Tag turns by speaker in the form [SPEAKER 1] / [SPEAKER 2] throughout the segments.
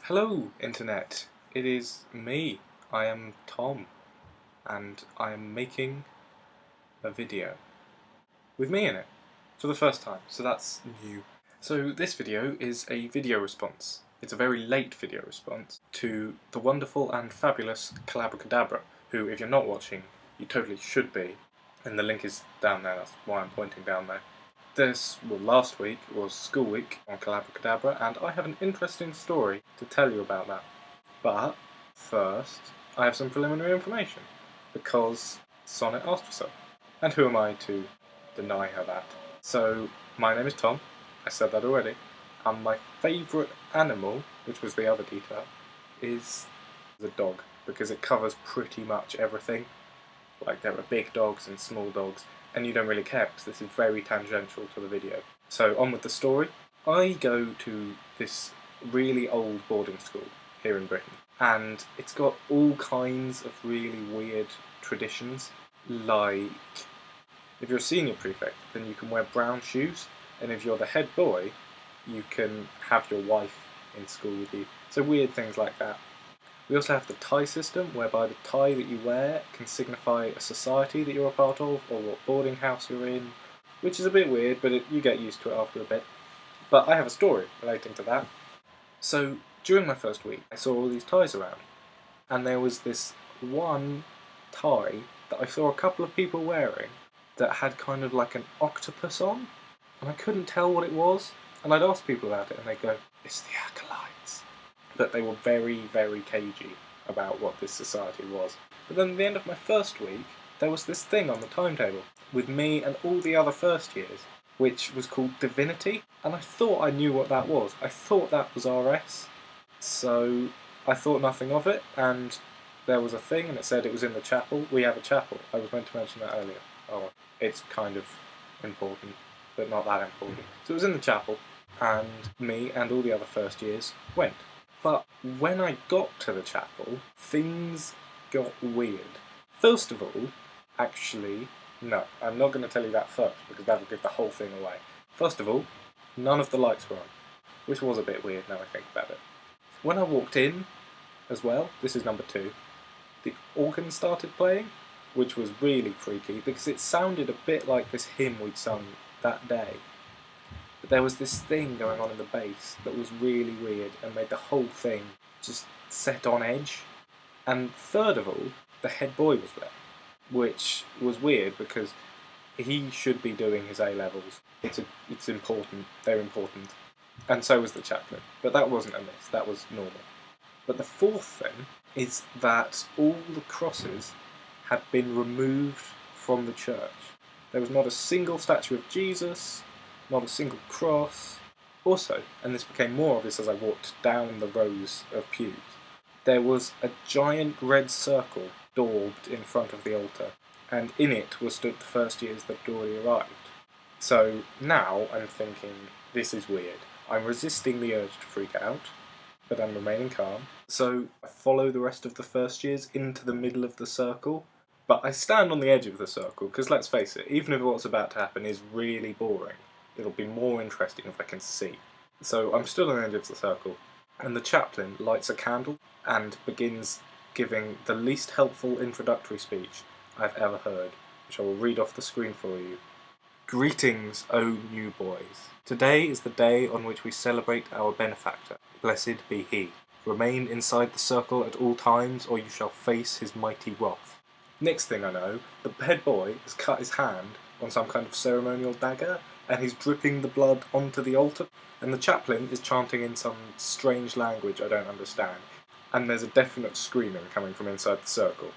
[SPEAKER 1] Hello, Internet. It is me. I am Tom, and I am making a video with me in it for the first time, so that's new. So this video is a video response. It's a very late video response to the wonderful and fabulous Collabrakadabra, who, if you're not watching, you totally should be, and the link is down there, that's why I'm pointing down there. Last week was school week on Collabrakadabra, and I have an interesting story to tell you about that. But first, I have some preliminary information, because Sonnet asked for some. And who am I to deny her that? So, my name is Tom, I said that already, and my favourite animal, which was the other detail, is the dog, because it covers pretty much everything. Like, there are big dogs and small dogs, and you don't really care because this is very tangential to the video. So on with the story. I go to this really old boarding school here in Britain, and it's got all kinds of really weird traditions. Like, if you're a senior prefect, then you can wear brown shoes, and if you're the head boy, you can have your wife in school with you. So weird things like that. We also have the tie system, whereby the tie that you wear can signify a society that you're a part of, or what boarding house you're in, which is a bit weird, but you get used to it after a bit. But I have a story relating to that. So, during my first week, I saw all these ties around, and there was this one tie that I saw a couple of people wearing that had kind of like an octopus on, and I couldn't tell what it was, and I'd ask people about it, and they'd go, "It's the acolytes." But they were very, very cagey about what this society was. But then at the end of my first week, there was this thing on the timetable with me and all the other first years, which was called Divinity, and I thought I knew what that was. I thought that was RS, so I thought nothing of it, and there was a thing, and it said it was in the chapel. We have a chapel. I was meant to mention that earlier. Oh, it's kind of important, but not that important. So it was in the chapel, and me and all the other first years went. But when I got to the chapel, things got weird. First of all, actually, no, I'm not going to tell you that first, because that'll give the whole thing away. First of all, none of the lights were on, which was a bit weird now I think about it. When I walked in, as well, this is number 2, the organ started playing, which was really freaky, because it sounded a bit like this hymn we'd sung that day. But there was this thing going on in the bass that was really weird and made the whole thing just set on edge. And third of all, the head boy was there, which was weird because he should be doing his A-levels. It's important, they're important. And so was the chaplain. But that wasn't a miss, that was normal. But the fourth thing is that all the crosses had been removed from the church. There was not a single statue of Jesus, not a single cross. Also, and this became more obvious as I walked down the rows of pews, there was a giant red circle daubed in front of the altar, and in it were stood the first years that had already arrived. So now I'm thinking, this is weird. I'm resisting the urge to freak out, but I'm remaining calm. So I follow the rest of the first years into the middle of the circle, but I stand on the edge of the circle, because let's face it, even if what's about to happen is really boring, it'll be more interesting if I can see. So I'm still on the edge of the circle, and the chaplain lights a candle and begins giving the least helpful introductory speech I've ever heard, which I will read off the screen for you. Greetings, O new boys. Today is the day on which we celebrate our benefactor. Blessed be he. Remain inside the circle at all times, or you shall face his mighty wrath. Next thing I know, the head boy has cut his hand on some kind of ceremonial dagger, and he's dripping the blood onto the altar, and the chaplain is chanting in some strange language I don't understand, and there's a definite screaming coming from inside the circle.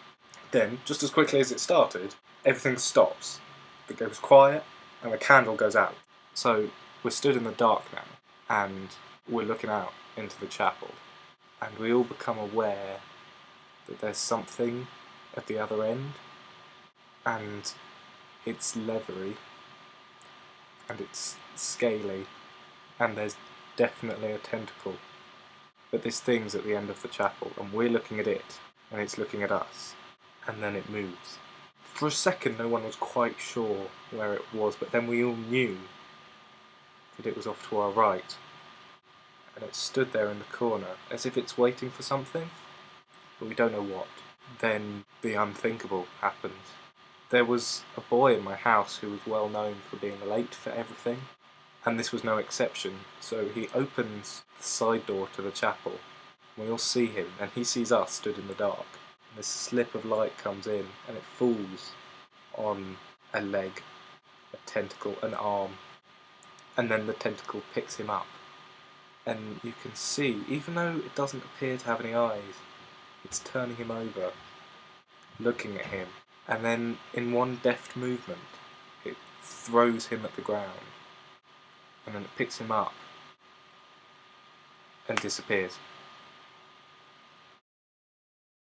[SPEAKER 1] Then, just as quickly as it started, everything stops. It goes quiet, and the candle goes out. So, we're stood in the dark now, and we're looking out into the chapel, and we all become aware that there's something at the other end, and it's leathery, and it's scaly, and there's definitely a tentacle. But this thing's at the end of the chapel, and we're looking at it, and it's looking at us, and then it moves. For a second no one was quite sure where it was, but then we all knew that it was off to our right, and it stood there in the corner as if it's waiting for something, but we don't know what. Then the unthinkable happens. There was a boy in my house who was well known for being late for everything, and this was no exception. So he opens the side door to the chapel. We all see him, and he sees us stood in the dark. And this slip of light comes in, and it falls on a leg, a tentacle, an arm, and then the tentacle picks him up. And you can see, even though it doesn't appear to have any eyes, it's turning him over, looking at him, and then in one deft movement it throws him at the ground, and then it picks him up and disappears.